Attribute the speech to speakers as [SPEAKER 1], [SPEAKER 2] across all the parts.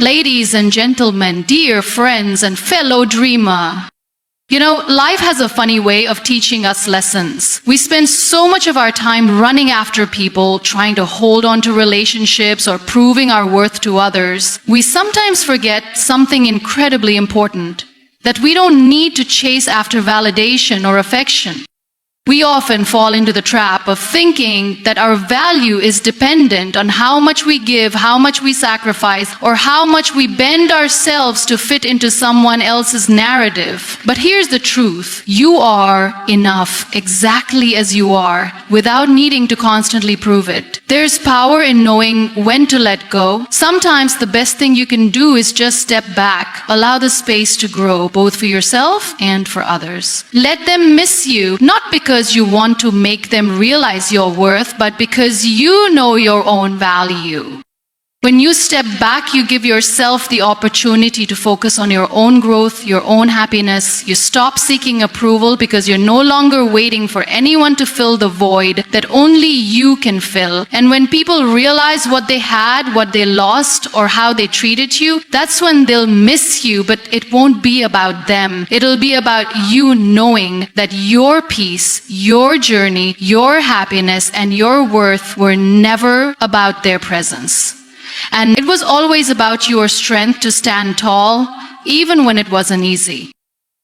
[SPEAKER 1] Ladies and gentlemen, dear friends and fellow dreamer, life has a funny way of teaching us lessons. We spend so much of our time running after people, trying to hold on to relationships or proving our worth to others. We sometimes forget something incredibly important, that we don't need to chase after validation or affection. We often fall into the trap of thinking that our value is dependent on how much we give, how much we sacrifice, or how much we bend ourselves to fit into someone else's narrative. But here's the truth. You are enough exactly as you are, without needing to constantly prove it. There's power in knowing when to let go. Sometimes the best thing you can do is just step back, allow the space to grow, both for yourself and for others. Let them miss you, not because you want to make them realize your worth, but because you know your own value. When you step back, you give yourself the opportunity to focus on your own growth, your own happiness. You stop seeking approval because you're no longer waiting for anyone to fill the void that only you can fill. And when people realize what they had, what they lost, or how they treated you, that's when they'll miss you, but it won't be about them. It'll be about you knowing that your peace, your journey, your happiness, and your worth were never about their presence. And it was always about your strength to stand tall, even when it wasn't easy.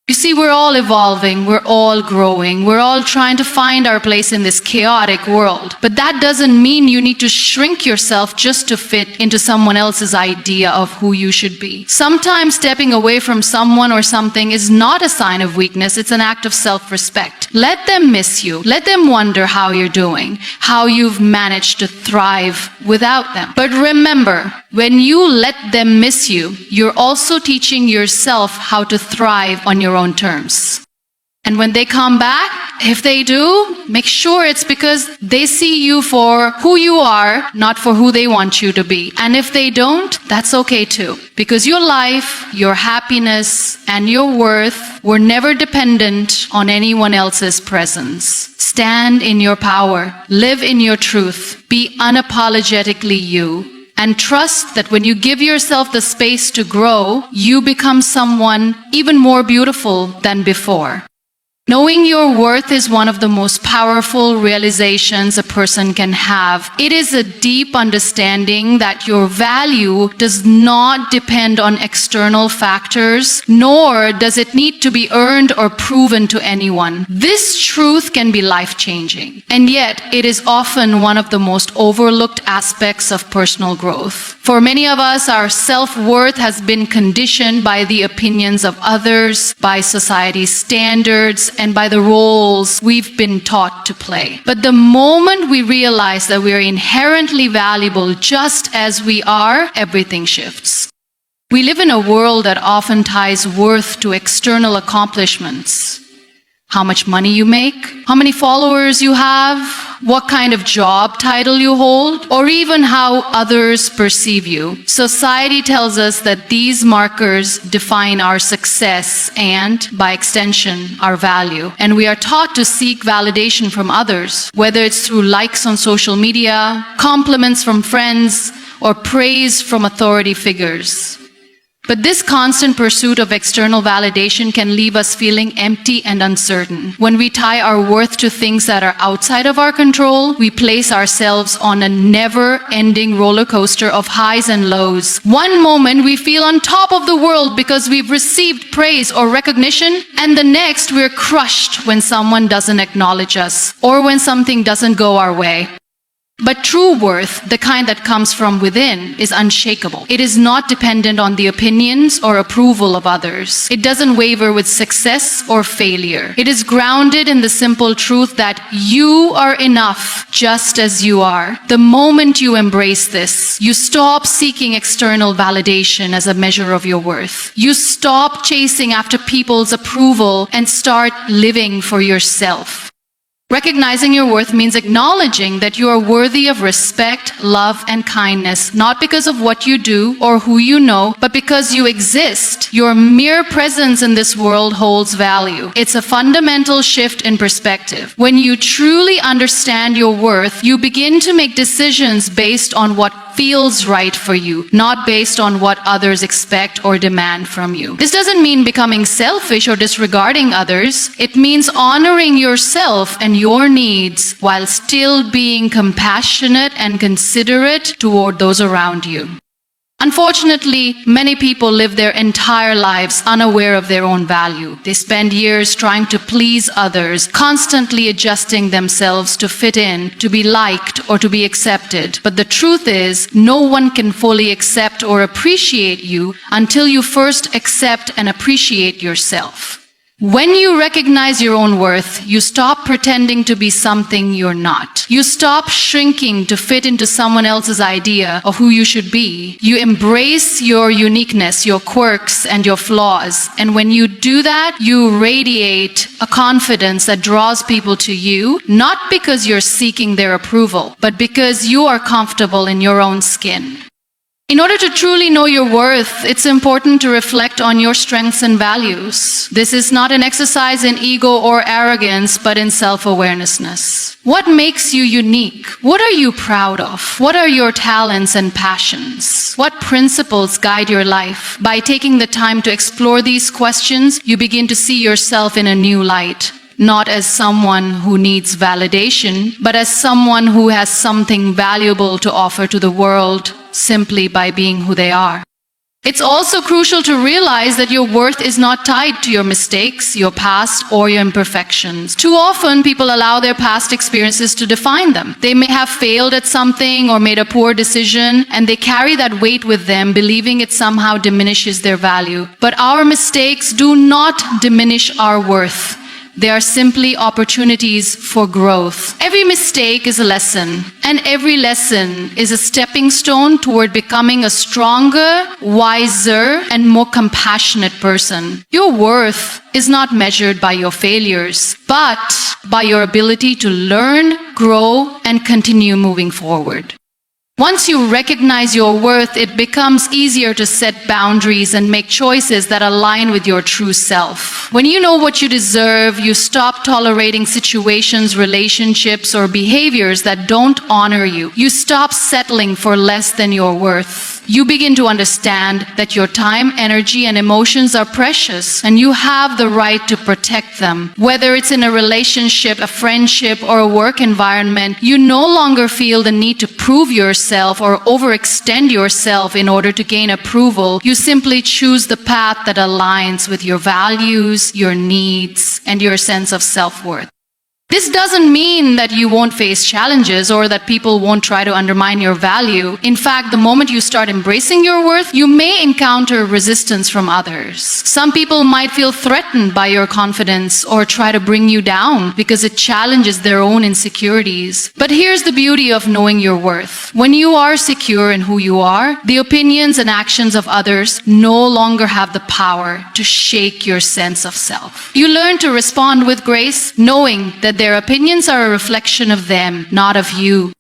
[SPEAKER 1] You see, we're all evolving, we're all growing, we're all trying to find our place in this chaotic world. But that doesn't mean you need to shrink yourself just to fit into someone else's idea of who you should be. Sometimes stepping away from someone or something is not a sign of weakness, it's an act of self-respect. Let them miss you. Let them wonder how you're doing, how you've managed to thrive without them. But remember, when you let them miss you, you're also teaching yourself how to thrive on your own terms. And when they come back, if they do, make sure it's because they see you for who you are, not for who they want you to be. And if they don't, that's okay too. Because your life, your happiness, and your worth were never dependent on anyone else's presence. Stand in your power. Live in your truth. Be unapologetically you. And trust that when you give yourself the space to grow, you become someone even more beautiful than before. Knowing your worth is one of the most powerful realizations a person can have. It is a deep understanding that your value does not depend on external factors, nor does it need to be earned or proven to anyone. This truth can be life-changing, and yet it is often one of the most overlooked aspects of personal growth. For many of us, our self-worth has been conditioned by the opinions of others, by society's standards, and by the roles we've been taught to play. But the moment we realize that we are inherently valuable just as we are, everything shifts. We live in a world that often ties worth to external accomplishments. How much money you make, how many followers you have, what kind of job title you hold, or even how others perceive you. Society tells us that these markers define our success and, by extension, our value. And we are taught to seek validation from others, whether it's through likes on social media, compliments from friends, or praise from authority figures. But this constant pursuit of external validation can leave us feeling empty and uncertain. When we tie our worth to things that are outside of our control, we place ourselves on a never-ending roller coaster of highs and lows. One moment we feel on top of the world because we've received praise or recognition, and the next we're crushed when someone doesn't acknowledge us or when something doesn't go our way. But true worth, the kind that comes from within, is unshakable. It is not dependent on the opinions or approval of others. It doesn't waver with success or failure. It is grounded in the simple truth that you are enough just as you are. The moment you embrace this, you stop seeking external validation as a measure of your worth. You stop chasing after people's approval and start living for yourself. Recognizing your worth means acknowledging that you are worthy of respect, love, and kindness, not because of what you do or who you know, but because you exist. Your mere presence in this world holds value. It's a fundamental shift in perspective. When you truly understand your worth, you begin to make decisions based on what feels right for you, not based on what others expect or demand from you. This doesn't mean becoming selfish or disregarding others. It means honoring yourself and your needs while still being compassionate and considerate toward those around you. Unfortunately, many people live their entire lives unaware of their own value. They spend years trying to please others, constantly adjusting themselves to fit in, to be liked, or to be accepted. But the truth is, no one can fully accept or appreciate you until you first accept and appreciate yourself. When you recognize your own worth, you stop pretending to be something you're not. You stop shrinking to fit into someone else's idea of who you should be. You embrace your uniqueness, your quirks, and your flaws. And when you do that, you radiate a confidence that draws people to you, not because you're seeking their approval, but because you are comfortable in your own skin. In order to truly know your worth, it's important to reflect on your strengths and values. This is not an exercise in ego or arrogance, but in self-awareness. What makes you unique? What are you proud of? What are your talents and passions? What principles guide your life? By taking the time to explore these questions, you begin to see yourself in a new light. Not as someone who needs validation, but as someone who has something valuable to offer to the world simply by being who they are. It's also crucial to realize that your worth is not tied to your mistakes, your past, or your imperfections. Too often, people allow their past experiences to define them. They may have failed at something or made a poor decision, and they carry that weight with them, believing it somehow diminishes their value. But our mistakes do not diminish our worth. They are simply opportunities for growth. Every mistake is a lesson, and every lesson is a stepping stone toward becoming a stronger, wiser, and more compassionate person. Your worth is not measured by your failures, but by your ability to learn, grow, and continue moving forward. Once you recognize your worth, it becomes easier to set boundaries and make choices that align with your true self. When you know what you deserve, you stop tolerating situations, relationships, or behaviors that don't honor you. You stop settling for less than your worth. You begin to understand that your time, energy, and emotions are precious, and you have the right to protect them. Whether it's in a relationship, a friendship, or a work environment, you no longer feel the need to prove yourself or overextend yourself in order to gain approval. You simply choose the path that aligns with your values, your needs, and your sense of self-worth. This doesn't mean that you won't face challenges or that people won't try to undermine your value. In fact, the moment you start embracing your worth, you may encounter resistance from others. Some people might feel threatened by your confidence or try to bring you down because it challenges their own insecurities. But here's the beauty of knowing your worth. When you are secure in who you are, the opinions and actions of others no longer have the power to shake your sense of self. You learn to respond with grace, knowing that their opinions are a reflection of them, not of you.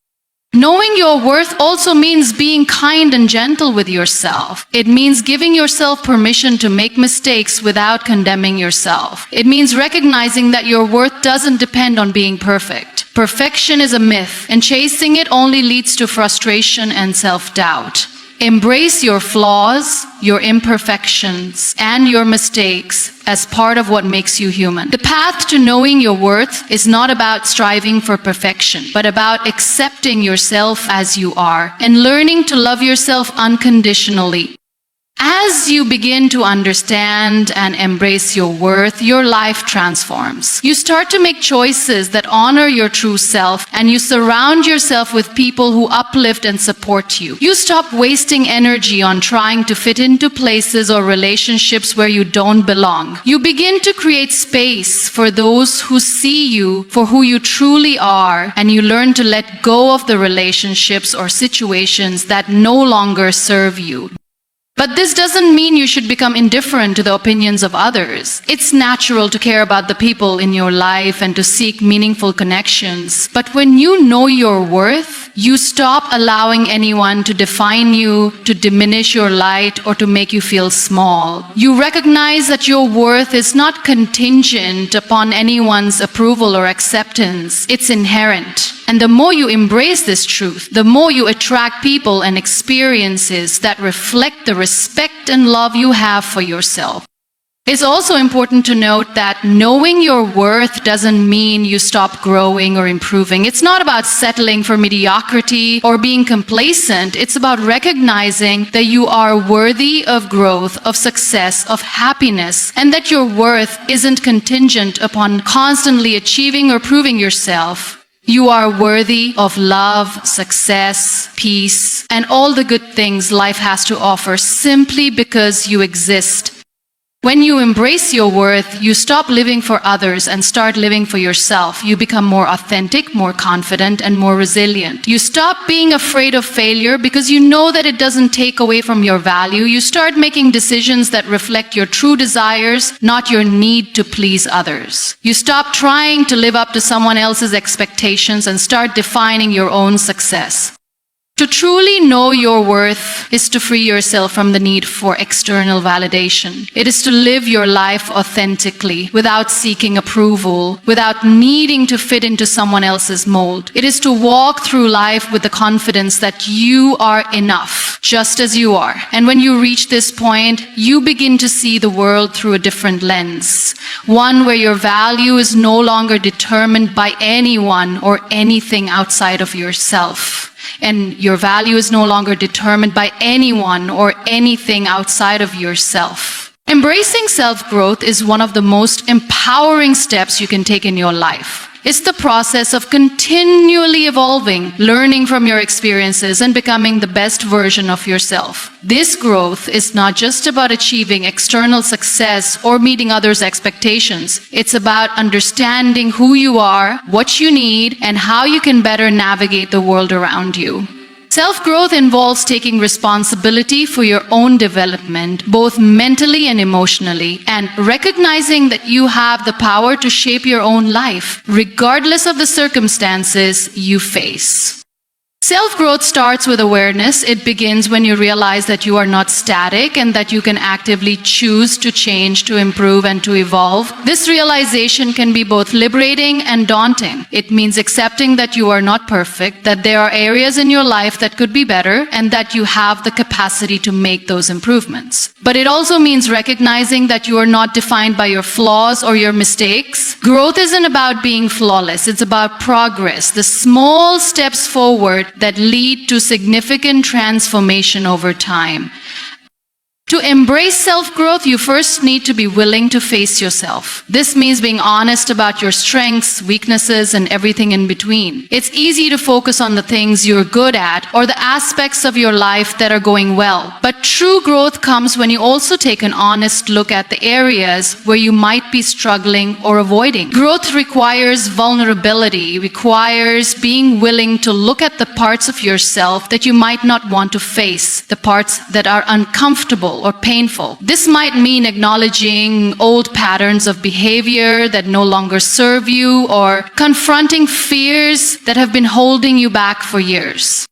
[SPEAKER 1] Knowing your worth also means being kind and gentle with yourself. It means giving yourself permission to make mistakes without condemning yourself. It means recognizing that your worth doesn't depend on being perfect. Perfection is a myth, and chasing it only leads to frustration and self-doubt. Embrace your flaws, your imperfections, and your mistakes as part of what makes you human. The path to knowing your worth is not about striving for perfection, but about accepting yourself as you are and learning to love yourself unconditionally. As you begin to understand and embrace your worth, your life transforms. You start to make choices that honor your true self, and you surround yourself with people who uplift and support you. You stop wasting energy on trying to fit into places or relationships where you don't belong. You begin to create space for those who see you for who you truly are, and you learn to let go of the relationships or situations that no longer serve you. But this doesn't mean you should become indifferent to the opinions of others. It's natural to care about the people in your life and to seek meaningful connections. But when you know your worth, you stop allowing anyone to define you, to diminish your light, or to make you feel small. You recognize that your worth is not contingent upon anyone's approval or acceptance. It's inherent. And the more you embrace this truth, the more you attract people and experiences that reflect the respect and love you have for yourself. It's also important to note that knowing your worth doesn't mean you stop growing or improving. It's not about settling for mediocrity or being complacent. It's about recognizing that you are worthy of growth, of success, of happiness, and that your worth isn't contingent upon constantly achieving or proving yourself. You are worthy of love, success, peace, and all the good things life has to offer simply because you exist. When you embrace your worth, you stop living for others and start living for yourself. You become more authentic, more confident, and more resilient. You stop being afraid of failure because you know that it doesn't take away from your value. You start making decisions that reflect your true desires, not your need to please others. You stop trying to live up to someone else's expectations and start defining your own success. To truly know your worth is to free yourself from the need for external validation. It is to live your life authentically, without seeking approval, without needing to fit into someone else's mold. It is to walk through life with the confidence that you are enough, just as you are. And when you reach this point, you begin to see the world through a different lens. One where your value is no longer determined by anyone or anything outside of yourself. And your value is no longer determined by anyone or anything outside of yourself. Embracing self-growth is one of the most empowering steps you can take in your life. It's the process of continually evolving, learning from your experiences, and becoming the best version of yourself. This growth is not just about achieving external success or meeting others' expectations. It's about understanding who you are, what you need, and how you can better navigate the world around you. Self-growth involves taking responsibility for your own development, both mentally and emotionally, and recognizing that you have the power to shape your own life, regardless of the circumstances you face. Self-growth starts with awareness. It begins when you realize that you are not static and that you can actively choose to change, to improve, and to evolve. This realization can be both liberating and daunting. It means accepting that you are not perfect, that there are areas in your life that could be better, and that you have the capacity to make those improvements. But it also means recognizing that you are not defined by your flaws or your mistakes. Growth isn't about being flawless. It's about progress, the small steps forward that lead to significant transformation over time. To embrace self-growth, you first need to be willing to face yourself. This means being honest about your strengths, weaknesses, and everything in between. It's easy to focus on the things you're good at or the aspects of your life that are going well. But true growth comes when you also take an honest look at the areas where you might be struggling or avoiding. Growth requires vulnerability, requires being willing to look at the parts of yourself that you might not want to face, the parts that are uncomfortable or painful. This might mean acknowledging old patterns of behavior that no longer serve you, or confronting fears that have been holding you back for years.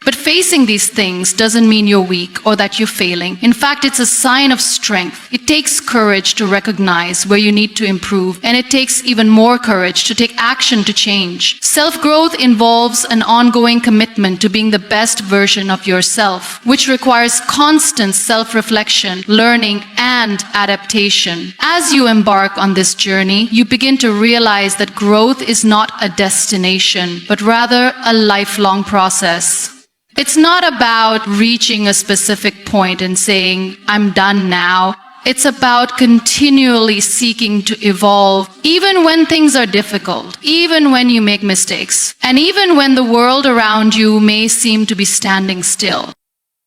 [SPEAKER 1] But facing these things doesn't mean you're weak or that you're failing. In fact, it's a sign of strength. It takes courage to recognize where you need to improve, and it takes even more courage to take action to change. Self-growth involves an ongoing commitment to being the best version of yourself, which requires constant self-reflection, learning, and adaptation. As you embark on this journey, you begin to realize that growth is not a destination, but rather a lifelong process. It's not about reaching a specific point and saying, I'm done now. It's about continually seeking to evolve, even when things are difficult, even when you make mistakes, and even when the world around you may seem to be standing still.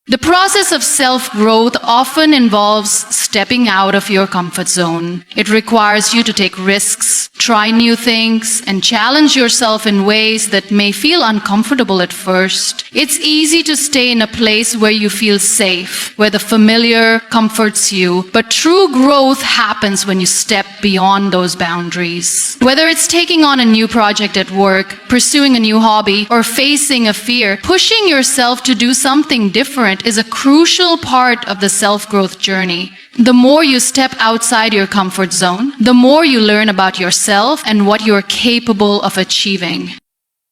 [SPEAKER 1] The process of self-growth often involves stepping out of your comfort zone. It requires you to take risks, try new things, and challenge yourself in ways that may feel uncomfortable at first. It's easy to stay in a place where you feel safe, where the familiar comforts you, but true growth happens when you step beyond those boundaries. Whether it's taking on a new project at work, pursuing a new hobby, or facing a fear, pushing yourself to do something different is a crucial part of the self-growth journey. The more you step outside your comfort zone, the more you learn about yourself and what you're capable of achieving.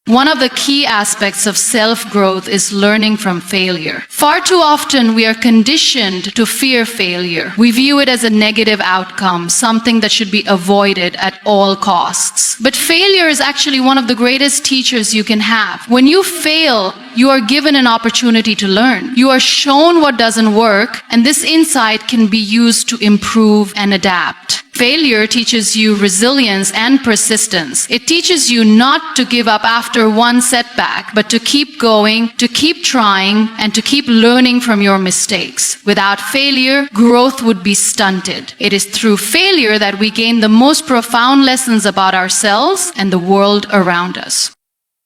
[SPEAKER 1] One of the key aspects of self-growth is learning from failure. Far too often we are conditioned to fear failure. We view it as a negative outcome, something that should be avoided at all costs. But failure is actually one of the greatest teachers you can have. When you fail, you are given an opportunity to learn. You are shown what doesn't work, and this insight can be used to improve and adapt. Failure teaches you resilience and persistence. It teaches you not to give up after one setback, but to keep going, to keep trying, and to keep learning from your mistakes. Without failure, growth would be stunted. It is through failure that we gain the most profound lessons about ourselves and the world around us.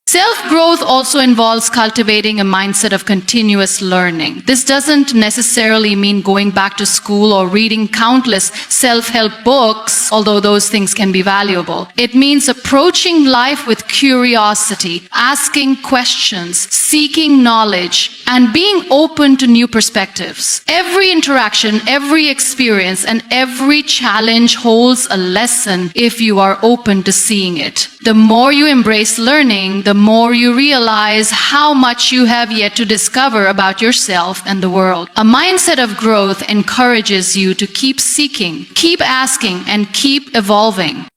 [SPEAKER 1] Self-growth also involves cultivating a mindset of continuous learning. This doesn't necessarily mean going back to school or reading countless self-help books, although those things can be valuable. It means approaching life with curiosity, asking questions, seeking knowledge, and being open to new perspectives. Every interaction, every experience, and every challenge holds a lesson if you are open to seeing it. The more you embrace learning, the more you realize how much you have yet to discover about yourself and the world. A mindset of growth encourages you to keep seeking, keep asking, and keep evolving.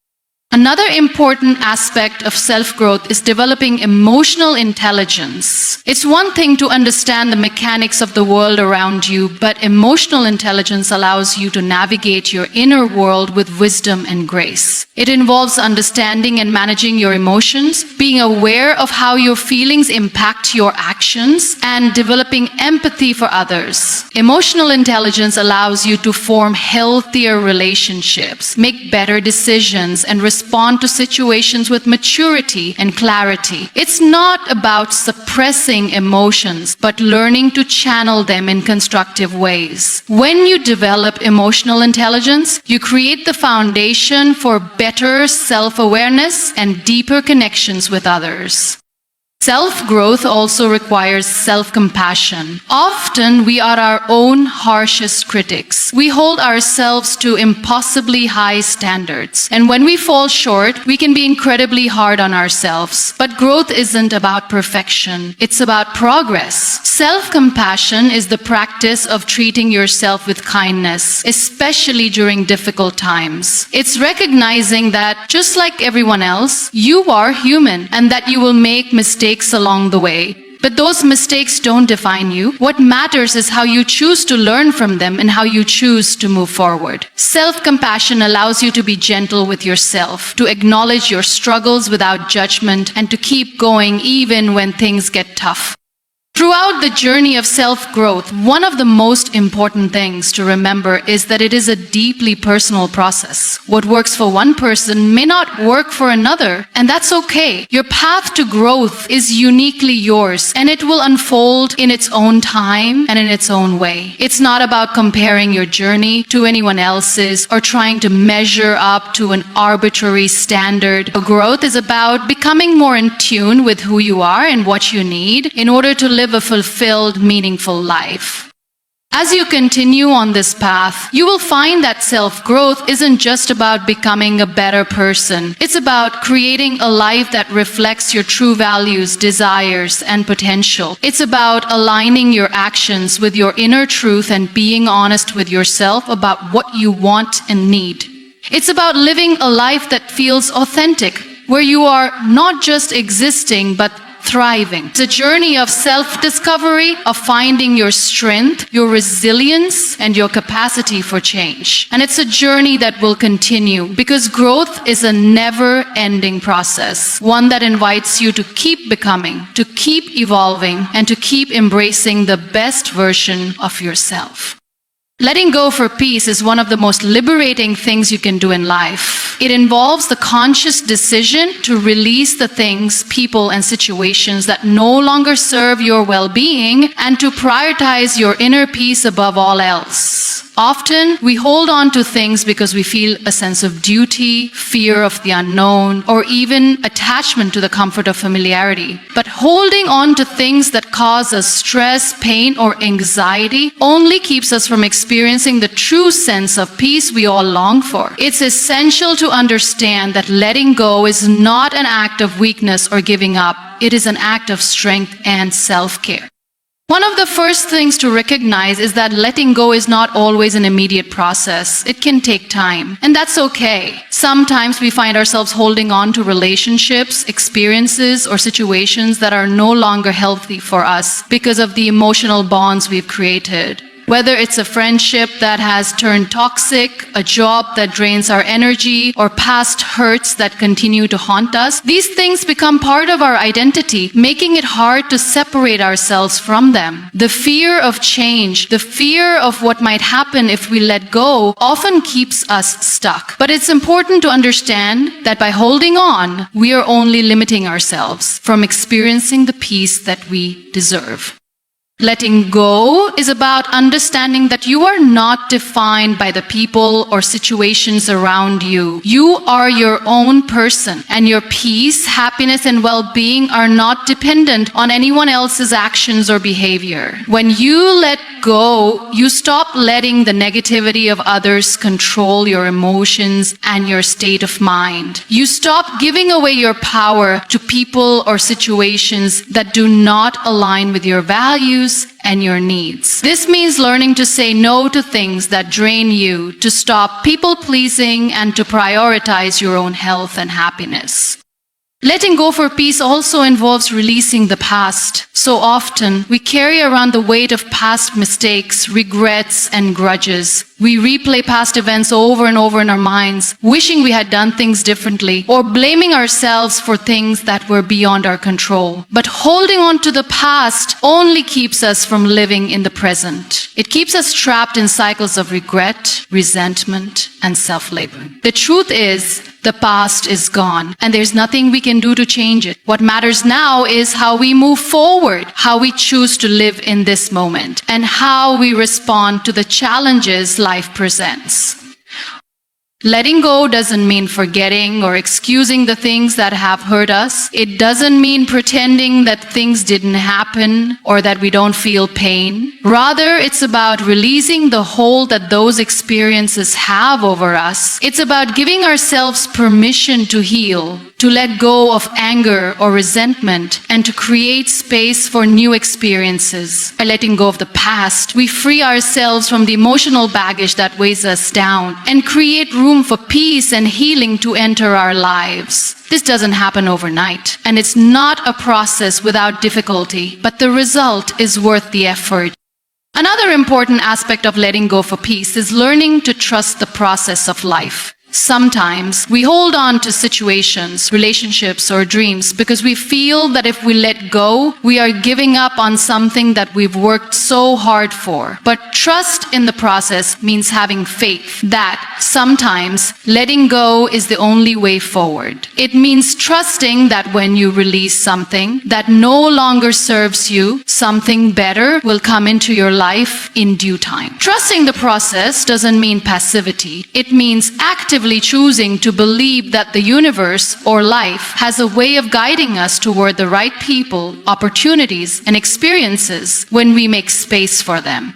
[SPEAKER 1] Another important aspect of self-growth is developing emotional intelligence. It's one thing to understand the mechanics of the world around you, but emotional intelligence allows you to navigate your inner world with wisdom and grace. It involves understanding and managing your emotions, being aware of how your feelings impact your actions, and developing empathy for others. Emotional intelligence allows you to form healthier relationships, make better decisions, and respond to situations with maturity and clarity. It's not about suppressing emotions, but learning to channel them in constructive ways. When you develop emotional intelligence, you create the foundation for better self-awareness and deeper connections with others. Self-growth also requires self-compassion. Often we are our own harshest critics. We hold ourselves to impossibly high standards. And when we fall short, we can be incredibly hard on ourselves. But growth isn't about perfection. It's about progress. Self-compassion is the practice of treating yourself with kindness, especially during difficult times. It's recognizing that, just like everyone else, you are human and that you will make mistakes along the way. But those mistakes don't define you. What matters is how you choose to learn from them and how you choose to move forward. Self-compassion allows you to be gentle with yourself, to acknowledge your struggles without judgment, and to keep going even when things get tough. Throughout the journey of self-growth, one of the most important things to remember is that it is a deeply personal process. What works for one person may not work for another, and that's okay. Your path to growth is uniquely yours, and it will unfold in its own time and in its own way. It's not about comparing your journey to anyone else's or trying to measure up to an arbitrary standard. Growth is about becoming more in tune with who you are and what you need in order to live a fulfilled, meaningful life. As you continue on this path, you will find that self-growth isn't just about becoming a better person. It's about creating a life that reflects your true values, desires, and potential. It's about aligning your actions with your inner truth and being honest with yourself about what you want and need. It's about living a life that feels authentic, where you are not just existing, but thriving. It's a journey of self-discovery, of finding your strength, your resilience, and your capacity for change. And it's a journey that will continue because growth is a never-ending process, one that invites you to keep becoming, to keep evolving, and to keep embracing the best version of yourself. Letting go for peace is one of the most liberating things you can do in life. It involves the conscious decision to release the things, people, and situations that no longer serve your well-being and to prioritize your inner peace above all else. Often, we hold on to things because we feel a sense of duty, fear of the unknown, or even attachment to the comfort of familiarity. But holding on to things that cause us stress, pain, or anxiety only keeps us from experiencing the true sense of peace we all long for. It's essential to understand that letting go is not an act of weakness or giving up. it is an act of strength and self-care. One of the first things to recognize is that letting go is not always an immediate process. It can take time, and that's okay. Sometimes we find ourselves holding on to relationships, experiences, or situations that are no longer healthy for us because of the emotional bonds we've created. Whether it's a friendship that has turned toxic, a job that drains our energy, or past hurts that continue to haunt us, these things become part of our identity, making it hard to separate ourselves from them. The fear of change, the fear of what might happen if we let go, often keeps us stuck. But it's important to understand that by holding on, we are only limiting ourselves from experiencing the peace that we deserve. Letting go is about understanding that you are not defined by the people or situations around you. You are your own person, and your peace, happiness, and well-being are not dependent on anyone else's actions or behavior. When you let go, you stop letting the negativity of others control your emotions and your state of mind. You stop giving away your power to people or situations that do not align with your values and your needs. This means learning to say no to things that drain you, to stop people-pleasing, and to prioritize your own health and happiness. Letting go for peace also involves releasing the past. So often, we carry around the weight of past mistakes, regrets, and grudges. We replay past events over and over in our minds, wishing we had done things differently, or blaming ourselves for things that were beyond our control. But holding on to the past only keeps us from living in the present. It keeps us trapped in cycles of regret, resentment, and self-loathing. The truth is, the past is gone, and there's nothing we can do to change it. What matters now is how we move forward, how we choose to live in this moment, and how we respond to the challenges life presents. Letting go doesn't mean forgetting or excusing the things that have hurt us. It doesn't mean pretending that things didn't happen or that we don't feel pain. Rather, it's about releasing the hold that those experiences have over us. It's about giving ourselves permission to heal, to let go of anger or resentment, and to create space for new experiences. By letting go of the past, we free ourselves from the emotional baggage that weighs us down and create room for peace and healing to enter our lives. This doesn't happen overnight, and it's not a process without difficulty, but the result is worth the effort. Another important aspect of letting go for peace is learning to trust the process of life. Sometimes we hold on to situations, relationships, or dreams because we feel that if we let go, we are giving up on something that we've worked so hard for. But trust in the process means having faith that sometimes letting go is the only way forward. It means trusting that when you release something that no longer serves you, something better will come into your life in due time. Trusting the process doesn't mean passivity. It means actively choosing to believe that the universe or life has a way of guiding us toward the right people, opportunities, and experiences when we make space for them.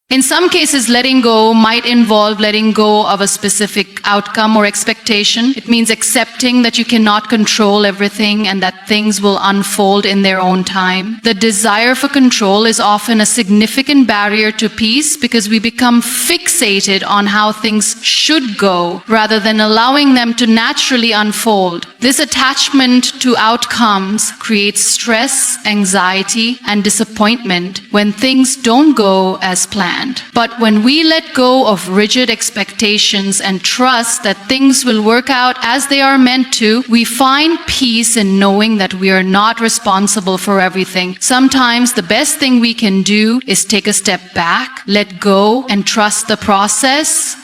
[SPEAKER 1] In some cases, letting go might involve letting go of a specific outcome or expectation. It means accepting that you cannot control everything and that things will unfold in their own time. The desire for control is often a significant barrier to peace because we become fixated on how things should go rather than allowing them to naturally unfold. This attachment to outcomes creates stress, anxiety, and disappointment when things don't go as planned. But when we let go of rigid expectations and trust that things will work out as they are meant to, we find peace in knowing that we are not responsible for everything. Sometimes the best thing we can do is take a step back, let go, and trust the process.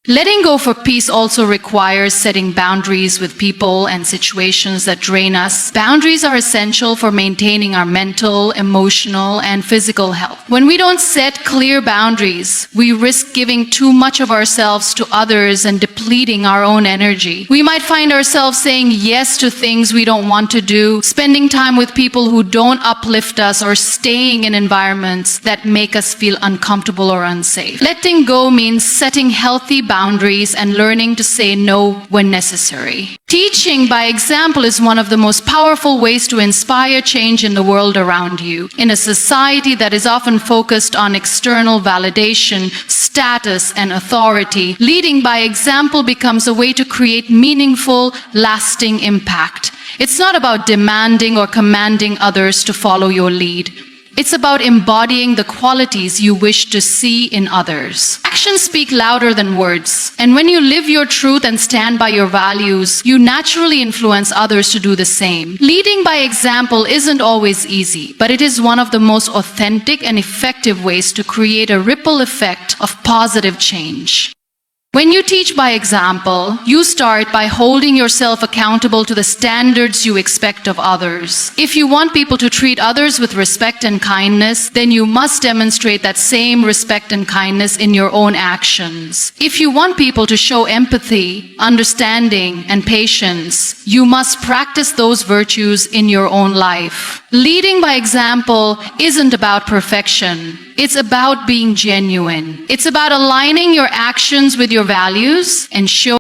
[SPEAKER 1] Letting go for peace also requires setting boundaries with people and situations that drain us. Boundaries are essential for maintaining our mental, emotional, and physical health. When we don't set clear boundaries, we risk giving too much of ourselves to others and depleting our own energy. We might find ourselves saying yes to things we don't want to do, spending time with people who don't uplift us, or staying in environments that make us feel uncomfortable or unsafe. Letting go means setting healthy boundaries boundaries and learning to say no when necessary. Teaching by example is one of the most powerful ways to inspire change in the world around you. In a society that is often focused on external validation, status, and authority, leading by example becomes a way to create meaningful, lasting impact. It's not about demanding or commanding others to follow your lead. It's about embodying the qualities you wish to see in others. Actions speak louder than words, and when you live your truth and stand by your values, you naturally influence others to do the same. Leading by example isn't always easy, but it is one of the most authentic and effective ways to create a ripple effect of positive change. When you teach by example, you start by holding yourself accountable to the standards you expect of others. If you want people to treat others with respect and kindness, then you must demonstrate that same respect and kindness in your own actions. If you want people to show empathy, understanding, and patience, you must practice those virtues in your own life. Leading by example isn't about perfection. It's about being genuine. It's about aligning your actions with your values and showing